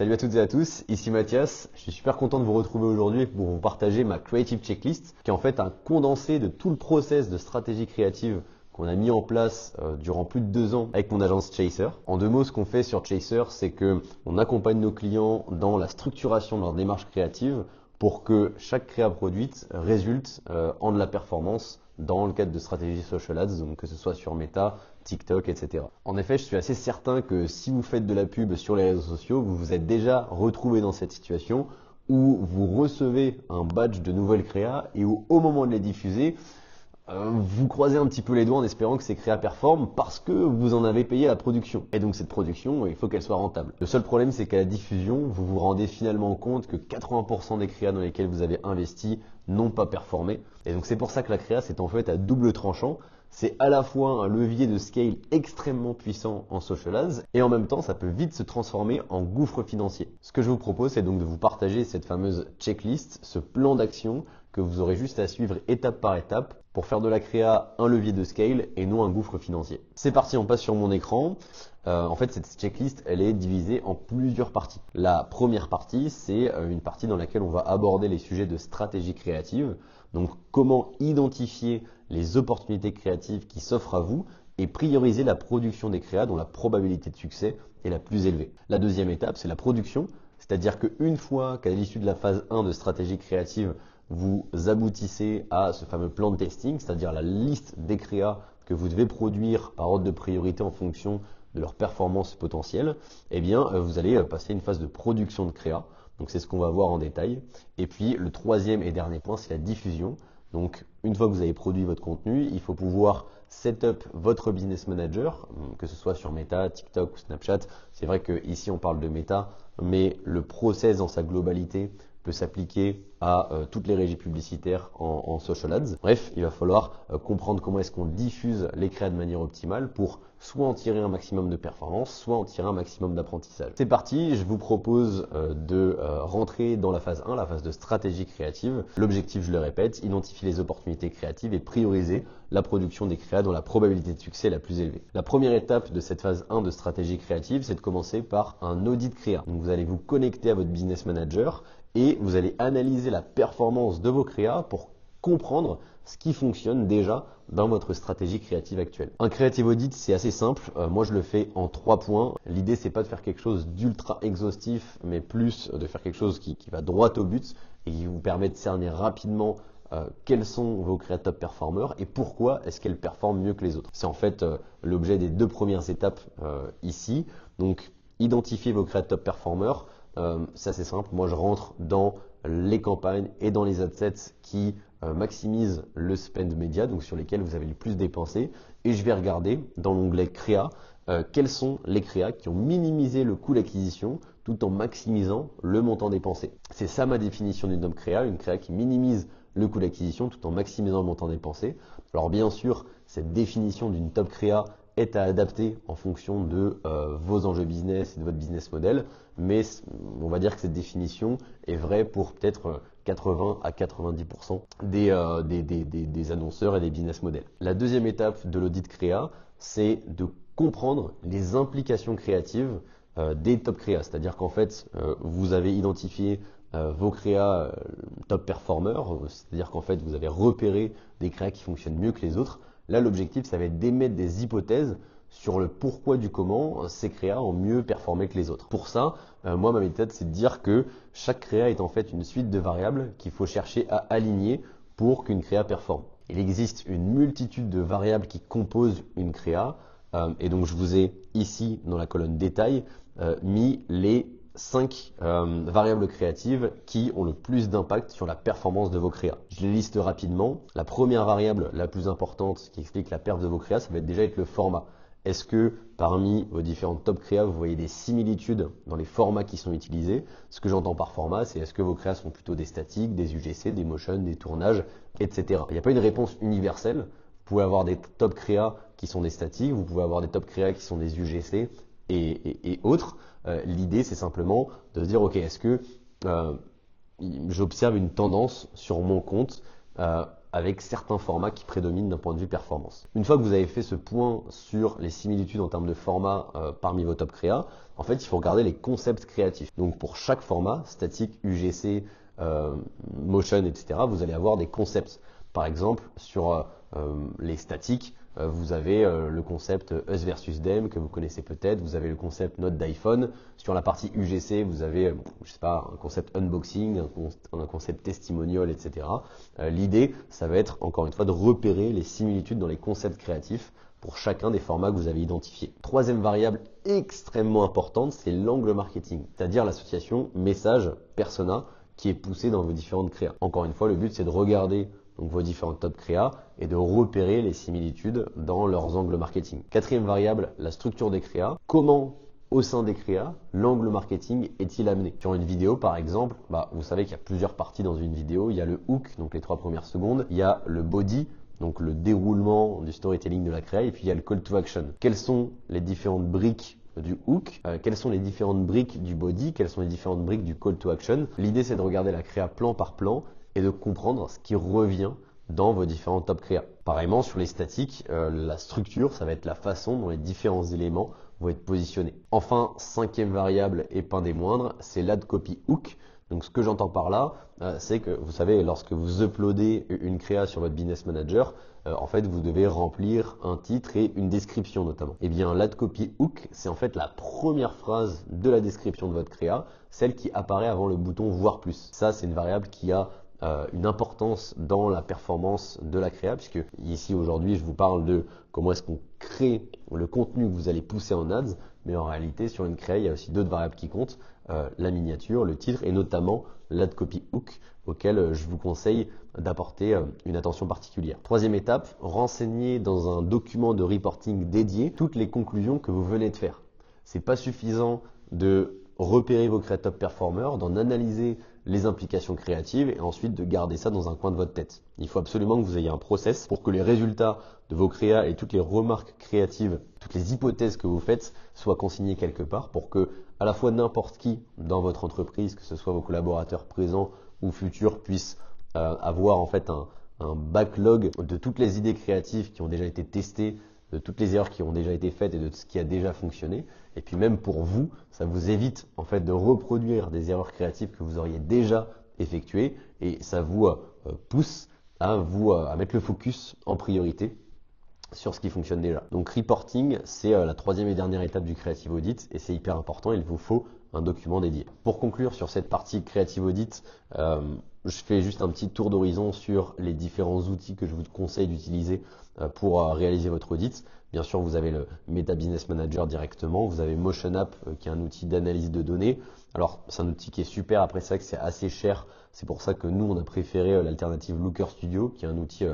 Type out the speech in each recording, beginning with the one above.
Salut à toutes et à tous, ici Mathias. Je suis super content de vous retrouver aujourd'hui pour vous partager ma Creative Checklist, qui est en fait un condensé de tout le process de stratégie créative qu'on a mis en place durant plus de 2 ans avec mon agence Chaser. En 2 mots, ce qu'on fait sur Chaser, c'est que on accompagne nos clients dans la structuration de leur démarche créative pour que chaque créa produite résulte en de la performance dans le cadre de stratégies social ads, donc que ce soit sur Meta, TikTok, etc. En effet, je suis assez certain que si vous faites de la pub sur les réseaux sociaux, vous vous êtes déjà retrouvé dans cette situation où vous recevez un badge de nouvelles créas et où au moment de les diffuser, vous croisez un petit peu les doigts en espérant que ces créas performent parce que vous en avez payé la production. Et donc cette production, il faut qu'elle soit rentable. Le seul problème, c'est qu'à la diffusion, vous vous rendez finalement compte que 80% des créas dans lesquels vous avez investi n'ont pas performé. Et donc c'est pour ça que la créa, c'est en fait à double tranchant. C'est à la fois un levier de scale extrêmement puissant en social ads et en même temps, ça peut vite se transformer en gouffre financier. Ce que je vous propose, c'est donc de vous partager cette fameuse checklist, ce plan d'action que vous aurez juste à suivre étape par étape pour faire de la créa un levier de scale et non un gouffre financier. C'est parti, on passe sur mon écran. En fait, cette checklist, elle est divisée en plusieurs parties. La première partie, c'est une partie dans laquelle on va aborder les sujets de stratégie créative. Donc, comment identifier les opportunités créatives qui s'offrent à vous et prioriser la production des créas dont la probabilité de succès est la plus élevée. La deuxième étape, c'est la production. C'est-à-dire qu'une fois qu'à l'issue de la phase 1 de stratégie créative, vous aboutissez à ce fameux plan de testing, c'est-à-dire la liste des créas que vous devez produire par ordre de priorité en fonction de leur performance potentielle, eh bien, vous allez passer une phase de production de créa. Donc, c'est ce qu'on va voir en détail. Et puis, le troisième et dernier point, c'est la diffusion. Donc, une fois que vous avez produit votre contenu, il faut pouvoir set up votre business manager, que ce soit sur Meta, TikTok ou Snapchat. C'est vrai qu'ici, on parle de Meta, mais le process dans sa globalité peut s'appliquer à toutes les régies publicitaires en social ads. Bref, il va falloir comprendre comment est-ce qu'on diffuse les créas de manière optimale pour soit en tirer un maximum de performance, soit en tirer un maximum d'apprentissage. C'est parti, je vous propose de rentrer dans la phase 1, la phase de stratégie créative. L'objectif, je le répète, identifier les opportunités créatives et prioriser la production des créas dont la probabilité de succès est la plus élevée. La première étape de cette phase 1 de stratégie créative, c'est de commencer par un audit créa. Donc vous allez vous connecter à votre business manager et vous allez analyser la performance de vos créas pour comprendre ce qui fonctionne déjà dans votre stratégie créative actuelle. Un creative audit, c'est assez simple. Moi, je le fais en 3 points. L'idée, c'est pas de faire quelque chose d'ultra exhaustif, mais plus de faire quelque chose qui va droit au but et qui vous permet de cerner rapidement quels sont vos créas top performers et pourquoi est-ce qu'elles performent mieux que les autres. C'est en fait l'objet des 2 premières étapes ici. Donc, identifier vos créas top performers. C'est assez simple. Moi, je rentre dans les campagnes et dans les adsets qui maximisent le spend média, donc sur lesquels vous avez le plus dépensé. Et je vais regarder dans l'onglet créa quels sont les créas qui ont minimisé le coût d'acquisition tout en maximisant le montant dépensé. C'est ça ma définition d'une top créa, une créa qui minimise le coût d'acquisition tout en maximisant le montant dépensé. Alors bien sûr, cette définition d'une top créa est à adapter en fonction de vos enjeux business et de votre business model, mais on va dire que cette définition est vraie pour peut-être 80 à 90% des annonceurs et des business models. La deuxième étape de l'audit créa, c'est de comprendre les implications créatives des top créas, c'est-à-dire qu'en fait, vous avez identifié vos créas top performers, c'est-à-dire qu'en fait, vous avez repéré des créas qui fonctionnent mieux que les autres. Là, l'objectif, ça va être d'émettre des hypothèses sur le pourquoi du comment ces créas ont mieux performé que les autres. Pour ça, moi, ma méthode, c'est de dire que chaque créa est en fait une suite de variables qu'il faut chercher à aligner pour qu'une créa performe. Il existe une multitude de variables qui composent une créa et donc je vous ai ici, dans la colonne détail, mis les 5 variables créatives qui ont le plus d'impact sur la performance de vos créas. Je les liste rapidement. La première variable la plus importante qui explique la perf de vos créas, ça va déjà être le format. Est-ce que parmi vos différentes top créas, vous voyez des similitudes dans les formats qui sont utilisés? Ce que j'entends par format, c'est est-ce que vos créas sont plutôt des statiques, des UGC, des motion, des tournages, etc. Il n'y a pas une réponse universelle. Vous pouvez avoir des top créas qui sont des statiques, vous pouvez avoir des top créas qui sont des UGC et autres. L'idée, c'est simplement de se dire, ok, est-ce que j'observe une tendance sur mon compte avec certains formats qui prédominent d'un point de vue performance. Une fois que vous avez fait ce point sur les similitudes en termes de format parmi vos top créa, en fait, il faut regarder les concepts créatifs. Donc pour chaque format, statique, UGC, motion, etc., vous allez avoir des concepts. Par exemple, sur les statiques, vous avez le concept Us versus Them que vous connaissez peut-être, vous avez le concept Note d'iPhone. Sur la partie UGC, vous avez, je sais pas, un concept unboxing, un concept testimonial, etc. L'idée, ça va être encore une fois de repérer les similitudes dans les concepts créatifs pour chacun des formats que vous avez identifiés. Troisième variable extrêmement importante, c'est l'angle marketing, c'est-à-dire l'association message-persona qui est poussée dans vos différentes créas. Encore une fois, le but, c'est de regarder donc vos différentes top créas et de repérer les similitudes dans leurs angles marketing. Quatrième variable, la structure des créas. Comment au sein des créas, l'angle marketing est-il amené? Sur une vidéo par exemple, vous savez qu'il y a plusieurs parties dans une vidéo. Il y a le hook, donc les 3 premières secondes. Il y a le body, donc le déroulement du storytelling de la créa. Et puis il y a le call to action. Quelles sont les différentes briques du hook, quelles sont les différentes briques du body, quelles sont les différentes briques du call to action? L'idée, c'est de regarder la créa plan par plan et de comprendre ce qui revient dans vos différents top créas. Pareillement, sur les statiques, la structure, ça va être la façon dont les différents éléments vont être positionnés. Enfin, cinquième variable et pas des moindres, c'est l'ad copy hook. Donc ce que j'entends par là, c'est que vous savez, lorsque vous uploadez une créa sur votre business manager, en fait, vous devez remplir un titre et une description notamment. Eh bien, l'ad copy hook, c'est en fait la première phrase de la description de votre créa, celle qui apparaît avant le bouton voir plus. Ça, c'est une variable qui a une importance dans la performance de la créa, puisque ici aujourd'hui je vous parle de comment est-ce qu'on crée le contenu que vous allez pousser en ads, mais en réalité sur une créa il y a aussi d'autres variables qui comptent, la miniature, le titre et notamment l'ad copy hook auquel je vous conseille d'apporter une attention particulière. Troisième étape, renseigner dans un document de reporting dédié toutes les conclusions que vous venez de faire. C'est pas suffisant de repérer vos créas top performers, d'en analyser les implications créatives et ensuite de garder ça dans un coin de votre tête. Il faut absolument que vous ayez un process pour que les résultats de vos créas et toutes les remarques créatives, toutes les hypothèses que vous faites soient consignées quelque part pour que à la fois n'importe qui dans votre entreprise, que ce soit vos collaborateurs présents ou futurs, puisse avoir en fait un backlog de toutes les idées créatives qui ont déjà été testées, de toutes les erreurs qui ont déjà été faites et de ce qui a déjà fonctionné. Et puis même pour vous, ça vous évite en fait de reproduire des erreurs créatives que vous auriez déjà effectuées et ça vous pousse à mettre le focus en priorité sur ce qui fonctionne déjà. Donc reporting, c'est la troisième et dernière étape du Creative Audit et c'est hyper important, il vous faut un document dédié. Pour conclure sur cette partie Creative Audit, je fais juste un petit tour d'horizon sur les différents outils que je vous conseille d'utiliser pour réaliser votre audit. Bien sûr, vous avez le Meta Business Manager directement, vous avez Motion App qui est un outil d'analyse de données. Alors, c'est un outil qui est super, après ça que c'est assez cher, c'est pour ça que nous, on a préféré l'alternative Looker Studio qui est un outil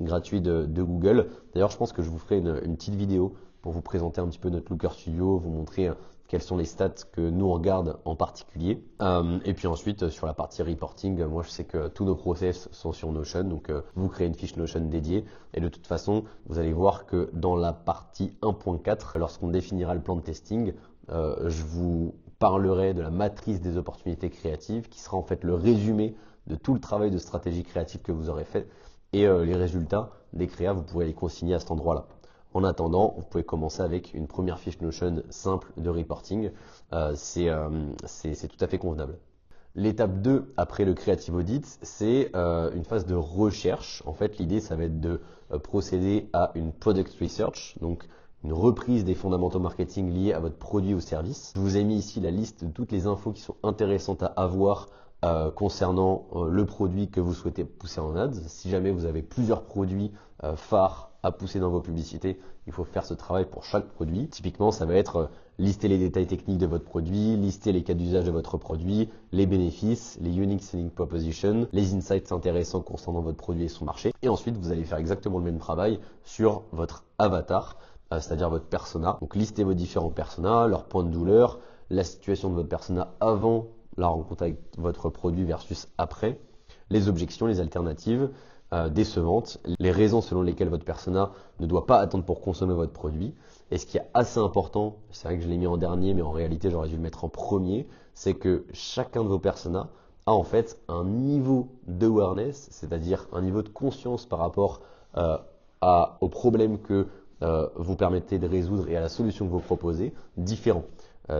gratuit de Google. D'ailleurs, je pense que je vous ferai une petite vidéo pour vous présenter un petit peu notre Looker Studio, vous montrer quelles sont les stats que nous on regarde en particulier. Et puis ensuite, sur la partie reporting, moi je sais que tous nos process sont sur Notion, donc vous créez une fiche Notion dédiée. Et de toute façon, vous allez voir que dans la partie 1.4, lorsqu'on définira le plan de testing, je vous parlerai de la matrice des opportunités créatives, qui sera en fait le résumé de tout le travail de stratégie créative que vous aurez fait. Et les résultats des créas, vous pourrez les consigner à cet endroit-là. En attendant, vous pouvez commencer avec une première fiche Notion simple de reporting. C'est tout à fait convenable. L'étape 2 après le Creative Audit, c'est une phase de recherche. En fait, l'idée, ça va être de procéder à une Product Research, donc une reprise des fondamentaux marketing liés à votre produit ou service. Je vous ai mis ici la liste de toutes les infos qui sont intéressantes à avoir concernant le produit que vous souhaitez pousser en ads. Si jamais vous avez plusieurs produits phares à pousser dans vos publicités, il faut faire ce travail pour chaque produit. Typiquement, ça va être lister les détails techniques de votre produit, lister les cas d'usage de votre produit, les bénéfices, les unique selling propositions, les insights intéressants concernant votre produit et son marché. Et ensuite, vous allez faire exactement le même travail sur votre avatar, c'est-à-dire votre persona. Donc, listez vos différents personas, leurs points de douleur, la situation de votre persona avant la rencontre avec votre produit versus après, les objections, les alternatives décevantes, les raisons selon lesquelles votre persona ne doit pas attendre pour consommer votre produit. Et ce qui est assez important, c'est vrai que je l'ai mis en dernier, mais en réalité j'aurais dû le mettre en premier, c'est que chacun de vos personas a en fait un niveau d'awareness, c'est-à-dire un niveau de conscience par rapport au problème que vous permettez de résoudre et à la solution que vous proposez, différent.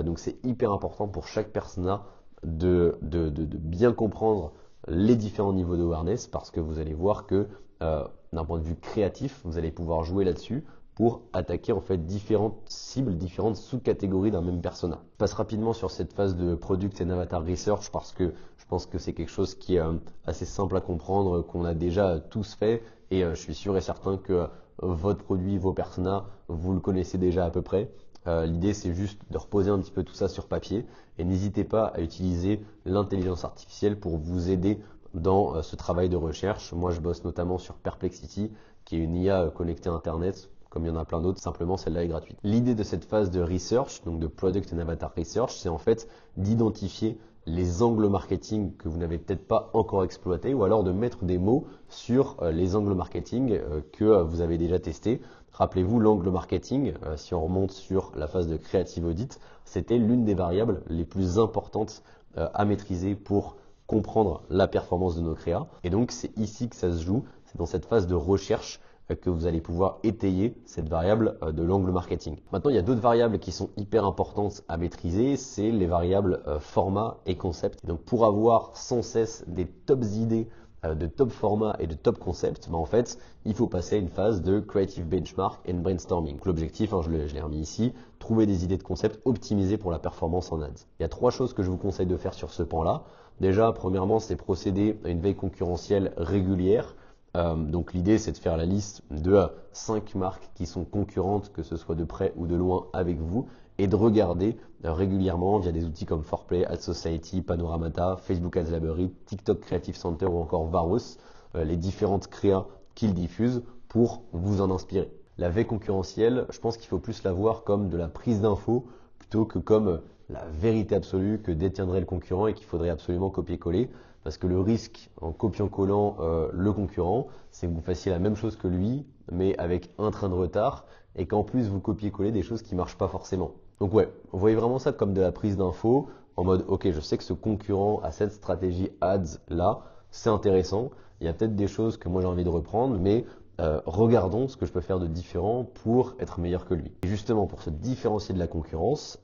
Donc c'est hyper important pour chaque persona de bien comprendre les différents niveaux d'awareness parce que vous allez voir que d'un point de vue créatif, vous allez pouvoir jouer là-dessus pour attaquer en fait différentes cibles, différentes sous-catégories d'un même persona. Je passe rapidement sur cette phase de Product and Avatar Research parce que je pense que c'est quelque chose qui est assez simple à comprendre, qu'on a déjà tous fait et je suis sûr et certain que votre produit, vos personas, vous le connaissez déjà à peu près. L'idée c'est juste de reposer un petit peu tout ça sur papier et n'hésitez pas à utiliser l'intelligence artificielle pour vous aider dans ce travail de recherche. Moi je bosse notamment sur Perplexity qui est une IA connectée à Internet. Comme il y en a plein d'autres, simplement celle-là est gratuite. L'idée de cette phase de research, donc de Product and Avatar Research, c'est en fait d'identifier les angles marketing que vous n'avez peut-être pas encore exploités ou alors de mettre des mots sur les angles marketing que vous avez déjà testés. Rappelez-vous, l'angle marketing, si on remonte sur la phase de Creative Audit, c'était l'une des variables les plus importantes à maîtriser pour comprendre la performance de nos créas. Et donc, c'est ici que ça se joue, c'est dans cette phase de recherche que vous allez pouvoir étayer cette variable de l'angle marketing. Maintenant, il y a d'autres variables qui sont hyper importantes à maîtriser, c'est les variables format et concept. Et donc, pour avoir sans cesse des tops idées de top format et de top concept, en fait, il faut passer à une phase de creative benchmark and brainstorming. L'objectif, je l'ai remis ici, trouver des idées de concept optimisées pour la performance en ads. Il y a 3 choses que je vous conseille de faire sur ce pan-là. Déjà, premièrement, c'est procéder à une veille concurrentielle régulière. Donc l'idée c'est de faire la liste de 5 marques qui sont concurrentes, que ce soit de près ou de loin avec vous, et de regarder régulièrement via des outils comme 4Play, Ad Society, Panoramata, Facebook Ads Library, TikTok Creative Center ou encore Varus, les différentes créas qu'ils diffusent pour vous en inspirer. La veille concurrentielle, je pense qu'il faut plus la voir comme de la prise d'infos plutôt que comme la vérité absolue que détiendrait le concurrent et qu'il faudrait absolument copier-coller. Parce que le risque en copiant-collant le concurrent, c'est que vous fassiez la même chose que lui, mais avec un train de retard, et qu'en plus vous copiez-collez des choses qui ne marchent pas forcément. Donc ouais, vous voyez vraiment ça comme de la prise d'infos, en mode ok, je sais que ce concurrent a cette stratégie ads là, c'est intéressant, il y a peut-être des choses que moi j'ai envie de reprendre, mais regardons ce que je peux faire de différent pour être meilleur que lui. Et justement, pour se différencier de la concurrence,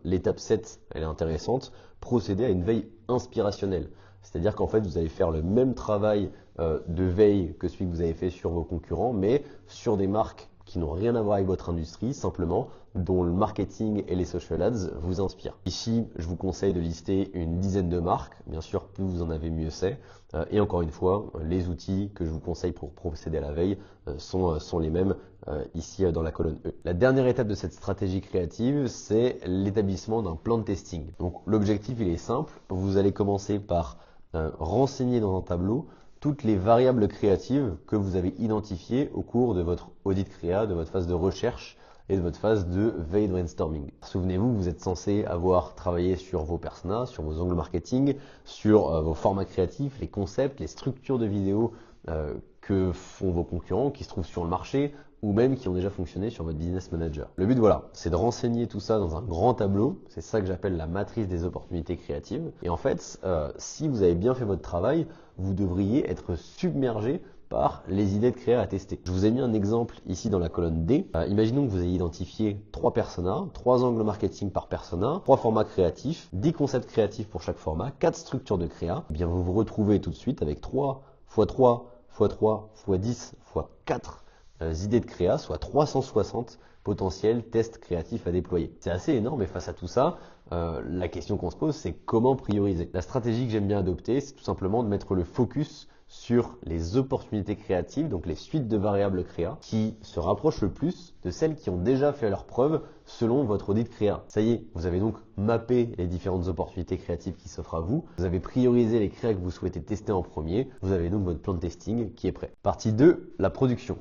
l'étape 7, elle est intéressante, procéder à une veille inspirationnelle. C'est-à-dire qu'en fait, vous allez faire le même travail de veille que celui que vous avez fait sur vos concurrents, mais sur des marques qui n'ont rien à voir avec votre industrie, simplement, dont le marketing et les social ads vous inspirent. Ici, je vous conseille de lister une dizaine de marques. Bien sûr, plus vous en avez, mieux c'est. Et encore une fois, les outils que je vous conseille pour procéder à la veille sont les mêmes ici dans la colonne E. La dernière étape de cette stratégie créative, c'est l'établissement d'un plan de testing. Donc l'objectif, il est simple. Vous allez commencer par renseigner dans un tableau toutes les variables créatives que vous avez identifiées au cours de votre audit créa, de votre phase de recherche et de votre phase de veille brainstorming. Souvenez-vous, vous êtes censé avoir travaillé sur vos personas, sur vos angles marketing, sur vos formats créatifs, les concepts, les structures de vidéos que font vos concurrents, qui se trouvent sur le marché ou même qui ont déjà fonctionné sur votre business manager. Le but, voilà, c'est de renseigner tout ça dans un grand tableau. C'est ça que j'appelle la matrice des opportunités créatives. Et en fait, si vous avez bien fait votre travail, vous devriez être submergé par les idées de créa à tester. Je vous ai mis un exemple ici dans la colonne D. Imaginons que vous ayez identifié 3 personas, 3 angles marketing par persona, 3 formats créatifs, 10 concepts créatifs pour chaque format, 4 structures de créa. Eh bien, vous vous retrouvez tout de suite avec 3 x 3 x 3 x 10 x 4 idées de créa, soit 360 potentiels tests créatifs à déployer. C'est assez énorme et face à tout ça, la question qu'on se pose, c'est comment prioriser. La stratégie que j'aime bien adopter, c'est tout simplement de mettre le focus sur les opportunités créatives, donc les suites de variables créa, qui se rapprochent le plus de celles qui ont déjà fait leurs preuves selon votre audit créa. Ça y est, vous avez donc mappé les différentes opportunités créatives qui s'offrent à vous, vous avez priorisé les créas que vous souhaitez tester en premier, vous avez donc votre plan de testing qui est prêt. Partie 2, la production.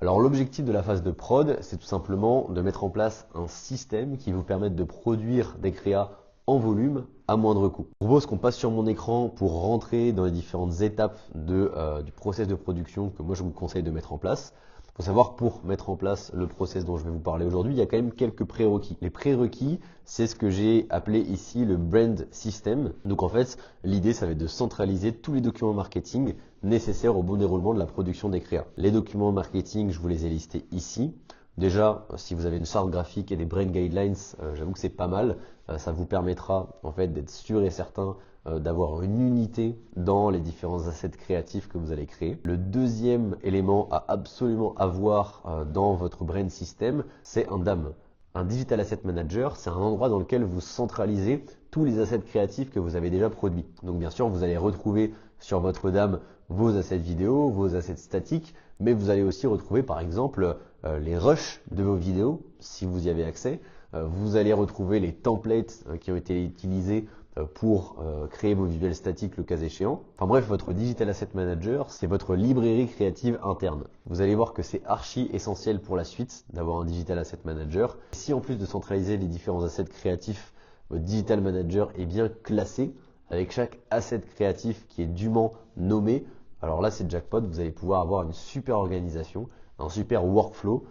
Alors l'objectif de la phase de prod, c'est tout simplement de mettre en place un système qui vous permette de produire des créas en volume à moindre coût. Je propose qu'on passe sur mon écran pour rentrer dans les différentes étapes du process de production que moi je vous conseille de mettre en place. Il faut savoir, pour mettre en place le process dont je vais vous parler aujourd'hui, il y a quand même quelques prérequis. Les prérequis, c'est ce que j'ai appelé ici le brand system. Donc en fait, l'idée, ça va être de centraliser tous les documents marketing nécessaires au bon déroulement de la production des créas. Les documents marketing, je vous les ai listés ici. Déjà, si vous avez une charte graphique et des brand guidelines, j'avoue que c'est pas mal. Ça vous permettra en fait d'être sûr et certain d'avoir une unité dans les différents assets créatifs que vous allez créer. Le deuxième élément à absolument avoir dans votre brand system, c'est un DAM. Un Digital Asset Manager, c'est un endroit dans lequel vous centralisez tous les assets créatifs que vous avez déjà produits. Donc bien sûr, vous allez retrouver sur votre DAM vos assets vidéo, vos assets statiques, mais vous allez aussi retrouver par exemple les rushs de vos vidéos, si vous y avez accès. Vous allez retrouver les templates qui ont été utilisés pour créer vos visuels statiques le cas échéant. Enfin bref, votre Digital Asset Manager, c'est votre librairie créative interne. Vous allez voir que c'est archi essentiel pour la suite d'avoir un Digital Asset Manager. Si en plus de centraliser les différents assets créatifs, votre Digital Manager est bien classé avec chaque asset créatif qui est dûment nommé, alors là c'est jackpot, vous allez pouvoir avoir une super organisation, un super workflow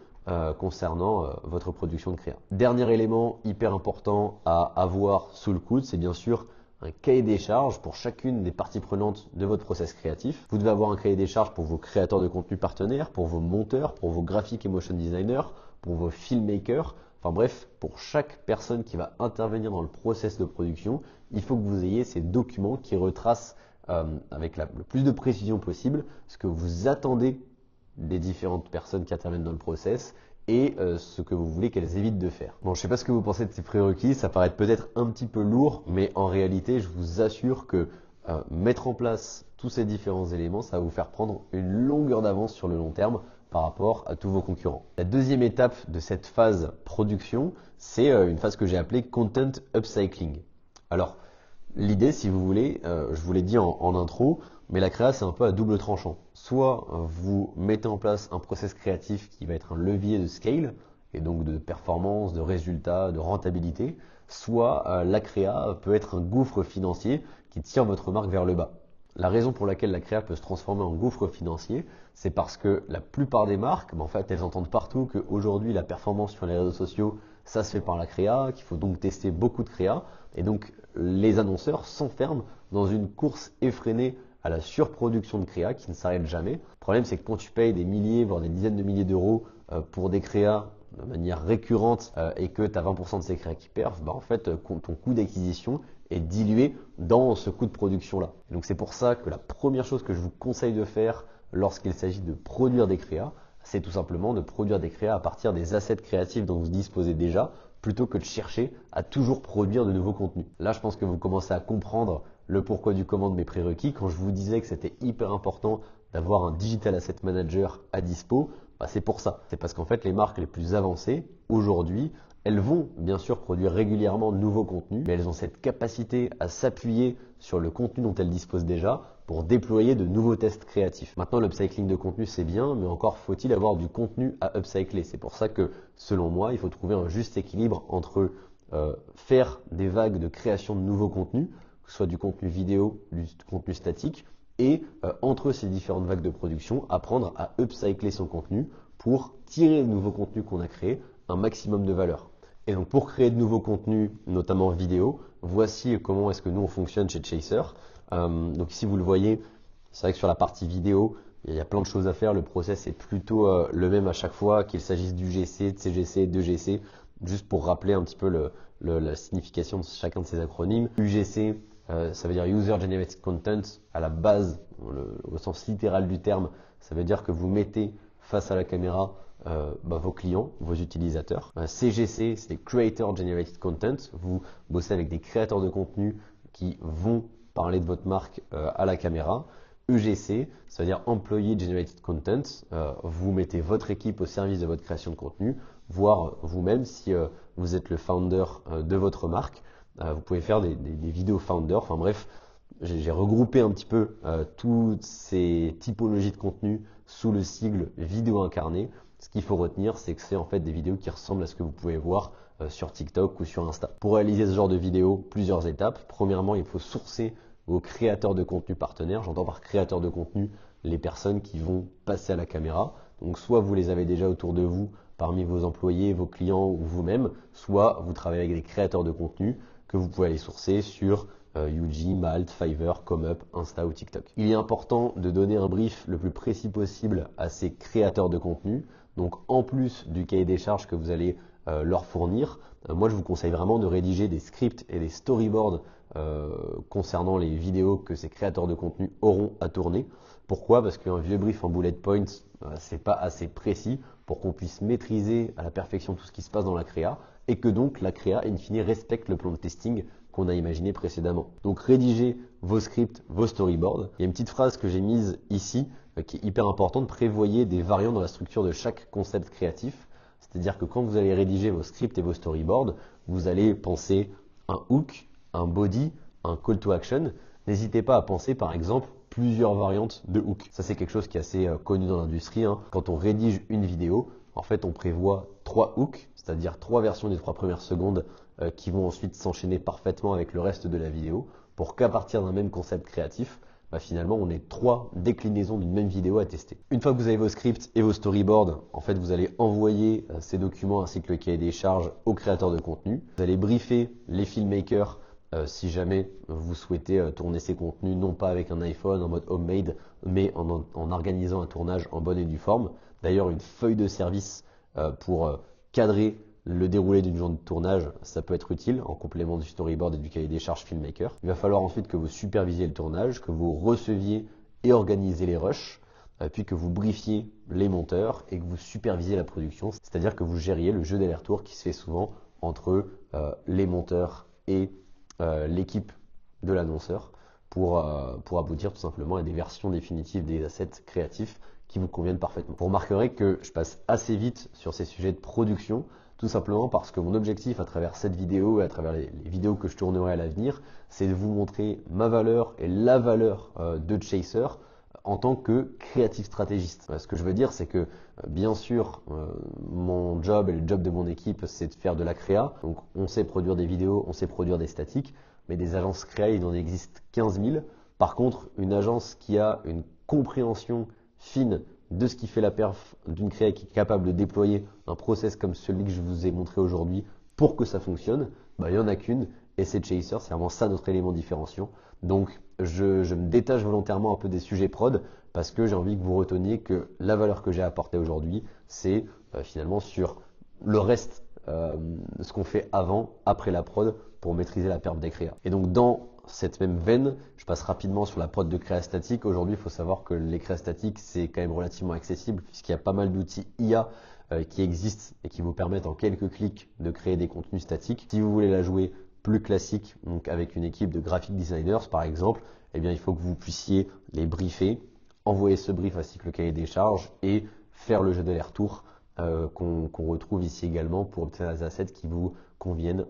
concernant votre production de créa. Dernier élément hyper important à avoir sous le coude, c'est bien sûr un cahier des charges pour chacune des parties prenantes de votre process créatif. Vous devez avoir un cahier des charges pour vos créateurs de contenu partenaires, pour vos monteurs, pour vos graphiques et motion designers, pour vos filmmakers. Enfin bref, pour chaque personne qui va intervenir dans le process de production, il faut que vous ayez ces documents qui retracent avec le plus de précision possible ce que vous attendez des différentes personnes qui interviennent dans le process et ce que vous voulez qu'elles évitent de faire. Bon, je ne sais pas ce que vous pensez de ces prérequis, ça paraît peut-être un petit peu lourd, mais en réalité, je vous assure que mettre en place tous ces différents éléments, ça va vous faire prendre une longueur d'avance sur le long terme par rapport à tous vos concurrents. La deuxième étape de cette phase production, c'est une phase que j'ai appelée Content Upcycling. Alors, l'idée, si vous voulez, je vous l'ai dit en intro, mais la créa, c'est un peu à double tranchant. Soit vous mettez en place un process créatif qui va être un levier de scale, et donc de performance, de résultats, de rentabilité, soit la créa peut être un gouffre financier qui tire votre marque vers le bas. La raison pour laquelle la créa peut se transformer en gouffre financier, c'est parce que la plupart des marques, en fait, elles entendent partout qu'aujourd'hui, la performance sur les réseaux sociaux, ça se fait par la créa, qu'il faut donc tester beaucoup de créa. Et donc, les annonceurs s'enferment dans une course effrénée à la surproduction de créa qui ne s'arrête jamais. Le problème, c'est que quand tu payes des milliers, voire des dizaines de milliers d'euros pour des créas de manière récurrente et que tu as 20% de ces créas qui perfent, en fait, ton coût d'acquisition est dilué dans ce coût de production-là. Donc c'est pour ça que la première chose que je vous conseille de faire lorsqu'il s'agit de produire des créas, c'est tout simplement de produire des créas à partir des assets créatifs dont vous disposez déjà, plutôt que de chercher à toujours produire de nouveaux contenus. Là, je pense que vous commencez à comprendre le pourquoi du comment de mes prérequis. Quand je vous disais que c'était hyper important d'avoir un Digital Asset Manager à dispo, c'est pour ça. C'est parce qu'en fait, les marques les plus avancées, aujourd'hui, elles vont bien sûr produire régulièrement de nouveaux contenus, mais elles ont cette capacité à s'appuyer sur le contenu dont elles disposent déjà pour déployer de nouveaux tests créatifs. Maintenant, l'upcycling de contenu, c'est bien, mais encore faut-il avoir du contenu à upcycler. C'est pour ça que, selon moi, il faut trouver un juste équilibre entre faire des vagues de création de nouveaux contenus, que ce soit du contenu vidéo, du contenu statique, et entre ces différentes vagues de production, apprendre à upcycler son contenu pour tirer de nouveaux contenus qu'on a créés un maximum de valeur. Et donc pour créer de nouveaux contenus, notamment vidéo, voici comment est-ce que nous on fonctionne chez Chaser. Donc ici vous le voyez, c'est vrai que sur la partie vidéo, il y a plein de choses à faire. Le process est plutôt le même à chaque fois, qu'il s'agisse du GC, de CGC, de GC. Juste pour rappeler un petit peu la signification de chacun de ces acronymes. UGC, ça veut dire User Generated Content. À la base, au sens littéral du terme, ça veut dire que vous mettez face à la caméra vos clients, vos utilisateurs. CGC, c'est Creator Generated Content. Vous bossez avec des créateurs de contenu qui vont parler de votre marque à la caméra. EGC, ça veut dire Employee Generated Content. Vous mettez votre équipe au service de votre création de contenu, voire vous-même si vous êtes le founder de votre marque. Vous pouvez faire des vidéos founder. Enfin bref, j'ai regroupé un petit peu toutes ces typologies de contenu sous le sigle vidéo incarnée. Ce qu'il faut retenir, c'est que c'est en fait des vidéos qui ressemblent à ce que vous pouvez voir sur TikTok ou sur Insta. Pour réaliser ce genre de vidéo, plusieurs étapes. Premièrement, il faut sourcer vos créateurs de contenu partenaires. J'entends par créateurs de contenu les personnes qui vont passer à la caméra. Donc soit vous les avez déjà autour de vous parmi vos employés, vos clients ou vous-même, soit vous travaillez avec des créateurs de contenu que vous pouvez aller sourcer sur Yuji, Malt, Fiverr, ComeUp, Insta ou TikTok. Il est important de donner un brief le plus précis possible à ces créateurs de contenu. Donc en plus du cahier des charges que vous allez leur fournir, moi je vous conseille vraiment de rédiger des scripts et des storyboards concernant les vidéos que ces créateurs de contenu auront à tourner. Pourquoi? Parce qu'un vieux brief en bullet points, c'est pas assez précis pour qu'on puisse maîtriser à la perfection tout ce qui se passe dans la créa et que donc la créa, in fine, respecte le plan de testing qu'on a imaginé précédemment. Donc rédigez vos scripts, vos storyboards. Il y a une petite phrase que j'ai mise ici qui est hyper importante. Prévoyez des variants dans la structure de chaque concept créatif. C'est-à-dire que quand vous allez rédiger vos scripts et vos storyboards, vous allez penser un hook, un body, un call to action. N'hésitez pas à penser par exemple plusieurs variantes de hook. Ça c'est quelque chose qui est assez connu dans l'industrie. Quand on rédige une vidéo, en fait on prévoit 3 hooks, c'est-à-dire 3 versions des 3 premières secondes qui vont ensuite s'enchaîner parfaitement avec le reste de la vidéo pour qu'à partir d'un même concept créatif, finalement on ait 3 déclinaisons d'une même vidéo à tester. Une fois que vous avez vos scripts et vos storyboards, en fait vous allez envoyer ces documents ainsi que le cahier des charges aux créateurs de contenu. Vous allez briefer les filmmakers si jamais vous souhaitez tourner ces contenus non pas avec un iPhone en mode homemade, mais en organisant un tournage en bonne et due forme. D'ailleurs, une feuille de service pour cadrer le déroulé d'une journée de tournage, ça peut être utile en complément du storyboard et du cahier des charges filmmaker. Il va falloir ensuite que vous supervisiez le tournage, que vous receviez et organisez les rushs, puis que vous briefiez les monteurs et que vous supervisiez la production, c'est-à-dire que vous gériez le jeu d'aller-retour qui se fait souvent entre les monteurs et l'équipe de l'annonceur pour aboutir tout simplement à des versions définitives des assets créatifs qui vous conviennent parfaitement. Vous remarquerez que je passe assez vite sur ces sujets de production, tout simplement parce que mon objectif à travers cette vidéo et à travers les vidéos que je tournerai à l'avenir, c'est de vous montrer ma valeur et la valeur de Chaser en tant que créatif stratégiste. Ce que je veux dire, c'est que bien sûr, mon job et le job de mon équipe, c'est de faire de la créa. Donc on sait produire des vidéos, on sait produire des statiques, mais des agences créa, il en existe 15 000. Par contre, une agence qui a une compréhension fine de ce qui fait la perf d'une créa, qui est capable de déployer un process comme celui que je vous ai montré aujourd'hui pour que ça fonctionne, il n'y en a qu'une, et c'est Chaser, c'est vraiment ça notre élément différenciant. Donc je me détache volontairement un peu des sujets prod parce que j'ai envie que vous reteniez que la valeur que j'ai apportée aujourd'hui, c'est finalement sur le reste, ce qu'on fait avant, après la prod pour maîtriser la perf des créas. Et donc dans cette même veine, je passe rapidement sur la prod de créa statique. Aujourd'hui, il faut savoir que les créas statiques, c'est quand même relativement accessible puisqu'il y a pas mal d'outils IA qui existent et qui vous permettent en quelques clics de créer des contenus statiques. Si vous voulez la jouer plus classique, donc avec une équipe de graphic designers par exemple, eh bien il faut que vous puissiez les briefer, envoyer ce brief ainsi que le cahier des charges et faire le jeu d'aller-retour qu'on retrouve ici également pour obtenir des assets qui vous conviennent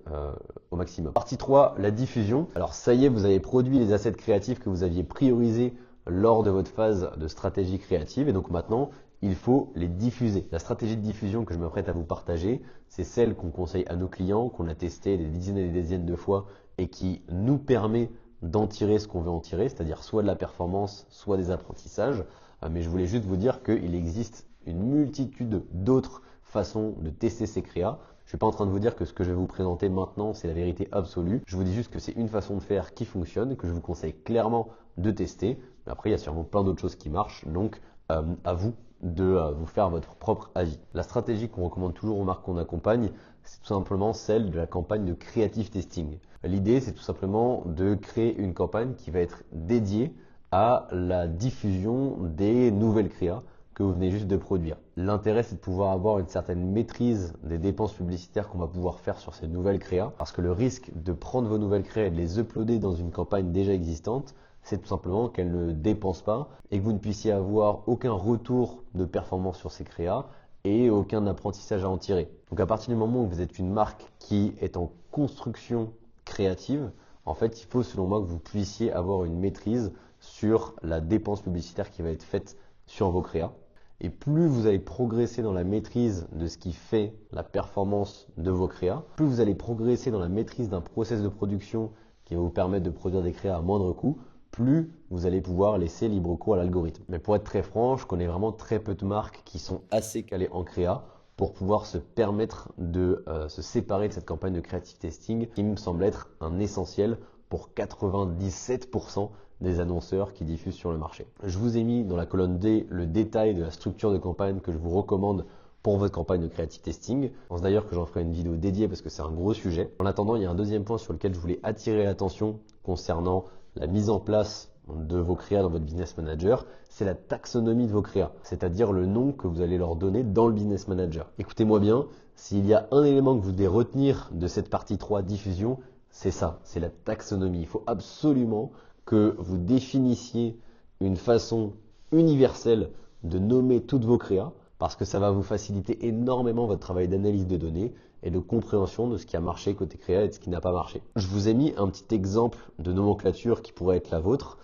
au maximum. Partie 3, la diffusion. Alors ça y est, vous avez produit les assets créatifs que vous aviez priorisés lors de votre phase de stratégie créative et donc maintenant, il faut les diffuser. La stratégie de diffusion que je m'apprête à vous partager, c'est celle qu'on conseille à nos clients, qu'on a testé des dizaines et des dizaines de fois et qui nous permet d'en tirer ce qu'on veut en tirer, c'est-à-dire soit de la performance, soit des apprentissages. Mais je voulais juste vous dire qu'il existe une multitude d'autres façons de tester ces créas. Je ne suis pas en train de vous dire que ce que je vais vous présenter maintenant, c'est la vérité absolue. Je vous dis juste que c'est une façon de faire qui fonctionne, que je vous conseille clairement de tester. Mais après, il y a sûrement plein d'autres choses qui marchent, donc à vous de vous faire votre propre avis. La stratégie qu'on recommande toujours aux marques qu'on accompagne, c'est tout simplement celle de la campagne de creative testing. L'idée, c'est tout simplement de créer une campagne qui va être dédiée à la diffusion des nouvelles créas que vous venez juste de produire. L'intérêt, c'est de pouvoir avoir une certaine maîtrise des dépenses publicitaires qu'on va pouvoir faire sur ces nouvelles créas, parce que le risque de prendre vos nouvelles créas et de les uploader dans une campagne déjà existante, c'est tout simplement qu'elles ne dépensent pas et que vous ne puissiez avoir aucun retour de performance sur ces créas et aucun apprentissage à en tirer. Donc à partir du moment où vous êtes une marque qui est en construction créative, en fait, il faut selon moi que vous puissiez avoir une maîtrise sur la dépense publicitaire qui va être faite sur vos créas. Et plus vous allez progresser dans la maîtrise de ce qui fait la performance de vos créas, plus vous allez progresser dans la maîtrise d'un process de production qui va vous permettre de produire des créas à moindre coût, plus vous allez pouvoir laisser libre cours à l'algorithme. Mais pour être très franc, je connais vraiment très peu de marques qui sont assez calées en créa pour pouvoir se permettre de se séparer de cette campagne de creative testing qui me semble être un essentiel pour 97% des annonceurs qui diffusent sur le marché. Je vous ai mis dans la colonne D le détail de la structure de campagne que je vous recommande pour votre campagne de creative testing. Je pense d'ailleurs que j'en ferai une vidéo dédiée parce que c'est un gros sujet. En attendant, il y a un deuxième point sur lequel je voulais attirer l'attention concernant la mise en place de vos créas dans votre business manager, c'est la taxonomie de vos créas, c'est-à-dire le nom que vous allez leur donner dans le business manager. Écoutez-moi bien, s'il y a un élément que vous devez retenir de cette partie 3 diffusion, c'est ça, c'est la taxonomie. Il faut absolument que vous définissiez une façon universelle de nommer toutes vos créas, parce que ça va vous faciliter énormément votre travail d'analyse de données et de compréhension de ce qui a marché côté créa et de ce qui n'a pas marché. Je vous ai mis un petit exemple de nomenclature qui pourrait être la vôtre.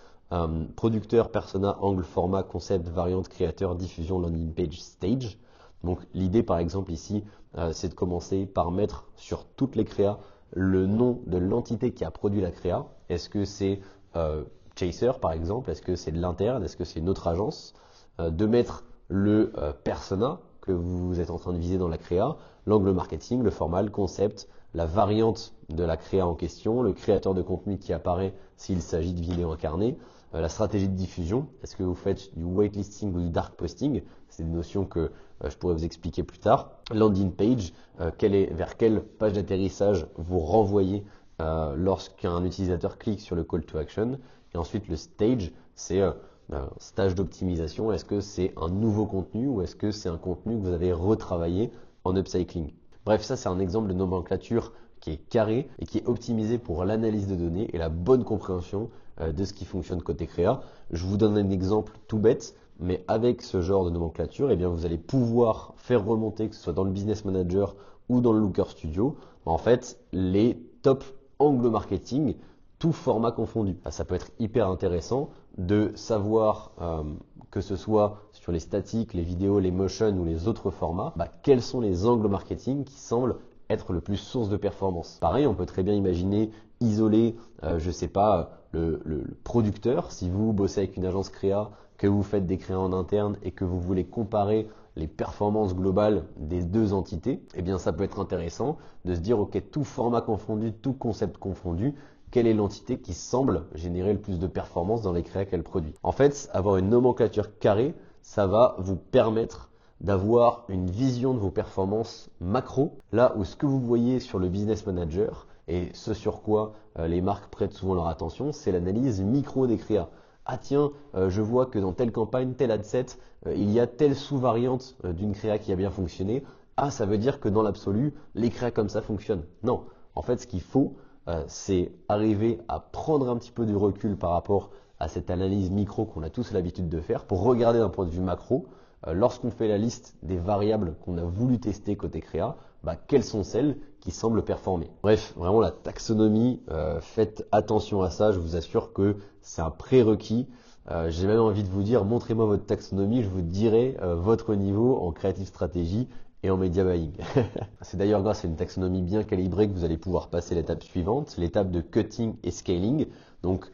Producteur, persona, angle, format, concept, variante, créateur, diffusion, landing page, stage. Donc l'idée par exemple ici, c'est de commencer par mettre sur toutes les créas le nom de l'entité qui a produit la créa. Est-ce que c'est Chaser par exemple? Est-ce que c'est de l'interne? Est-ce que c'est une autre agence? De mettre le persona que vous êtes en train de viser dans la créa, l'angle marketing, le format, le concept, la variante de la créa en question, le créateur de contenu qui apparaît s'il s'agit de vidéos incarnées, la stratégie de diffusion, est-ce que vous faites du waitlisting ou du dark posting? C'est des notions que je pourrais vous expliquer plus tard. Landing page, vers quelle page d'atterrissage vous renvoyez lorsqu'un utilisateur clique sur le call to action. Et ensuite le stage, c'est stage d'optimisation, est-ce que c'est un nouveau contenu ou est-ce que c'est un contenu que vous avez retravaillé en upcycling? Bref, ça c'est un exemple de nomenclature qui est carré et qui est optimisé pour l'analyse de données et la bonne compréhension de ce qui fonctionne côté créa. Je vous donne un exemple tout bête, mais avec ce genre de nomenclature, eh bien, vous allez pouvoir faire remonter, que ce soit dans le Business Manager ou dans le Looker Studio, en fait, les top angles marketing, tout format confondu. Ça peut être hyper intéressant de savoir que ce soit sur les statiques, les vidéos, les motions ou les autres formats, quels sont les angles marketing qui semblent être le plus source de performance. Pareil, on peut très bien imaginer isoler, je sais pas, le producteur. Si vous bossez avec une agence créa, que vous faites des créas en interne et que vous voulez comparer les performances globales des deux entités, eh bien ça peut être intéressant de se dire ok, tout format confondu, tout concept confondu, quelle est l'entité qui semble générer le plus de performance dans les créas qu'elle produit. En fait, avoir une nomenclature carrée, ça va vous permettre d'avoir une vision de vos performances macro, là où ce que vous voyez sur le Business Manager et ce sur quoi les marques prêtent souvent leur attention, c'est l'analyse micro des créas. Ah tiens, je vois que dans telle campagne, tel ad set, il y a telle sous-variante d'une créa qui a bien fonctionné. Ah, ça veut dire que dans l'absolu, les créas comme ça fonctionnent. Non, en fait, ce qu'il faut, c'est arriver à prendre un petit peu de recul par rapport à cette analyse micro qu'on a tous l'habitude de faire pour regarder d'un point de vue macro, lorsqu'on fait la liste des variables qu'on a voulu tester côté créa, quelles sont celles qui semblent performer. Bref, vraiment la taxonomie, faites attention à ça, je vous assure que c'est un prérequis. J'ai même envie de vous dire, montrez-moi votre taxonomie, je vous dirai votre niveau en creative stratégie et en media buying. C'est d'ailleurs grâce à une taxonomie bien calibrée que vous allez pouvoir passer l'étape suivante, l'étape de cutting et scaling. Donc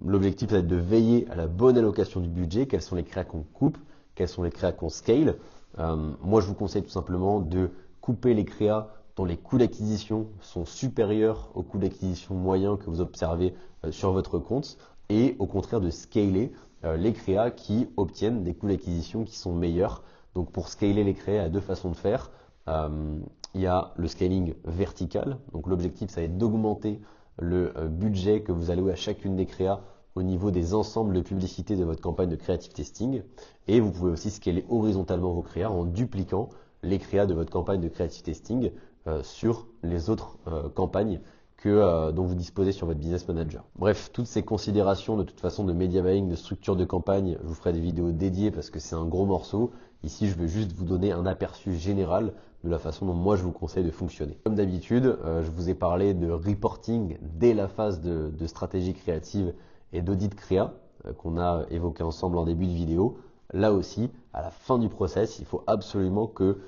l'objectif va être de veiller à la bonne allocation du budget, quels sont les créas qu'on coupe, quels sont les créas qu'on scale. Moi je vous conseille tout simplement de couper les créas dont les coûts d'acquisition sont supérieurs aux coûts d'acquisition moyens que vous observez sur votre compte et au contraire de scaler les créas qui obtiennent des coûts d'acquisition qui sont meilleurs. Donc pour scaler les créas, il y a deux façons de faire. Il y a le scaling vertical. Donc l'objectif, ça va être d'augmenter le budget que vous allouez à chacune des créas au niveau des ensembles de publicité de votre campagne de creative testing. Et vous pouvez aussi scaler horizontalement vos créas en dupliquant les créas de votre campagne de creative testing sur les autres campagnes dont vous disposez sur votre business manager. Bref, toutes ces considérations de toute façon de media buying, de structure de campagne, je vous ferai des vidéos dédiées parce que c'est un gros morceau. Ici, je vais juste vous donner un aperçu général de la façon dont moi je vous conseille de fonctionner. Comme d'habitude, je vous ai parlé de reporting dès la phase de stratégie créative et d'audit créa qu'on a évoqué ensemble en début de vidéo. Là aussi, à la fin du process, il faut absolument que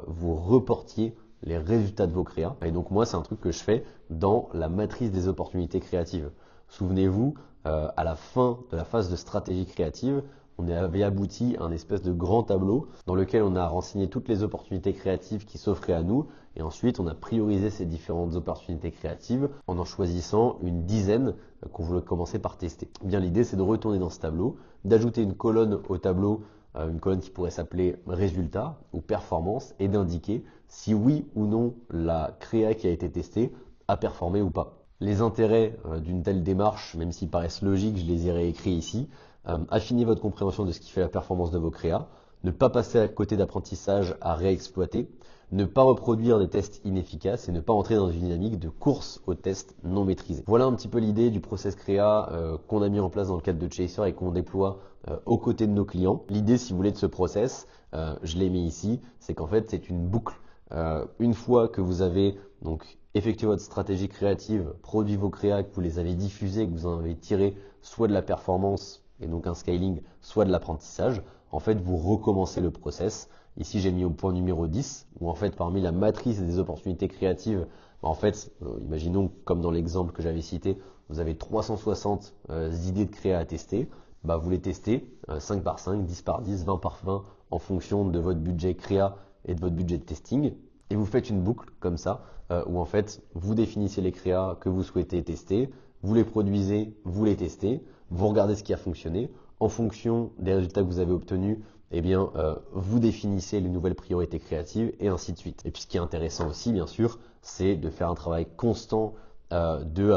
vous reportiez les résultats de vos créas. Et donc moi, c'est un truc que je fais dans la matrice des opportunités créatives. Souvenez-vous, à la fin de la phase de stratégie créative, on avait abouti à un espèce de grand tableau dans lequel on a renseigné toutes les opportunités créatives qui s'offraient à nous et ensuite on a priorisé ces différentes opportunités créatives en choisissant une dizaine qu'on voulait commencer par tester. Bien, l'idée c'est de retourner dans ce tableau, d'ajouter une colonne au tableau, une colonne qui pourrait s'appeler résultat ou performance et d'indiquer si oui ou non la créa qui a été testée a performé ou pas. Les intérêts d'une telle démarche, même s'ils paraissent logiques, je les ai réécrits ici. Affinez votre compréhension de ce qui fait la performance de vos créas, ne pas passer à côté d'apprentissage à réexploiter, ne pas reproduire des tests inefficaces et ne pas entrer dans une dynamique de course aux tests non maîtrisés. Voilà un petit peu l'idée du process créa qu'on a mis en place dans le cadre de Chaser et qu'on déploie aux côtés de nos clients. L'idée, si vous voulez, de ce process, je l'ai mis ici, c'est qu'en fait c'est une boucle. Une fois que vous avez donc effectué votre stratégie créative, produit vos créas, que vous les avez diffusés, que vous en avez tiré soit de la performance et donc un scaling, soit de l'apprentissage, en fait vous recommencez le process. Ici j'ai mis au point numéro 10 où en fait parmi la matrice des opportunités créatives, en fait imaginons comme dans l'exemple que j'avais cité, vous avez 360 idées de créa à tester, vous les testez 5 par 5, 10 par 10, 20 par 20 en fonction de votre budget créa et de votre budget de testing. Et vous faites une boucle comme ça, où en fait vous définissez les créas que vous souhaitez tester, vous les produisez, vous les testez, vous regardez ce qui a fonctionné. En fonction des résultats que vous avez obtenus, eh bien, vous définissez les nouvelles priorités créatives et ainsi de suite. Et puis ce qui est intéressant aussi, bien sûr, c'est de faire un travail constant de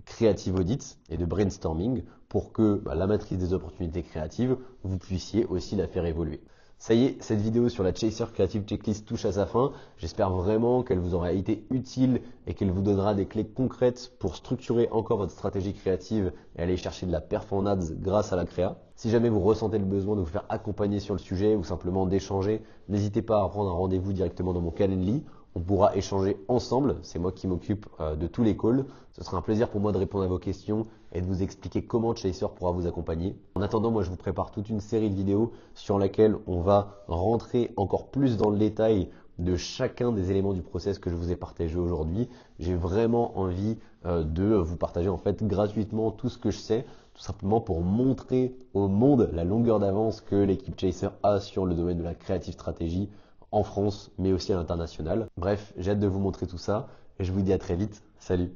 creative audit et de brainstorming pour que la matrice des opportunités créatives, vous puissiez aussi la faire évoluer. Ça y est, cette vidéo sur la Chaser Creative Checklist touche à sa fin. J'espère vraiment qu'elle vous aura été utile et qu'elle vous donnera des clés concrètes pour structurer encore votre stratégie créative et aller chercher de la perf en ads grâce à la créa. Si jamais vous ressentez le besoin de vous faire accompagner sur le sujet ou simplement d'échanger, n'hésitez pas à prendre un rendez-vous directement dans mon Calendly. On pourra échanger ensemble, c'est moi qui m'occupe de tous les calls. Ce sera un plaisir pour moi de répondre à vos questions et de vous expliquer comment Chaser pourra vous accompagner. En attendant, moi je vous prépare toute une série de vidéos sur laquelle on va rentrer encore plus dans le détail de chacun des éléments du process que je vous ai partagé aujourd'hui. J'ai vraiment envie de vous partager en fait gratuitement tout ce que je sais, tout simplement pour montrer au monde la longueur d'avance que l'équipe Chaser a sur le domaine de la creative stratégie en France, mais aussi à l'international. Bref, j'ai hâte de vous montrer tout ça et je vous dis à très vite. Salut!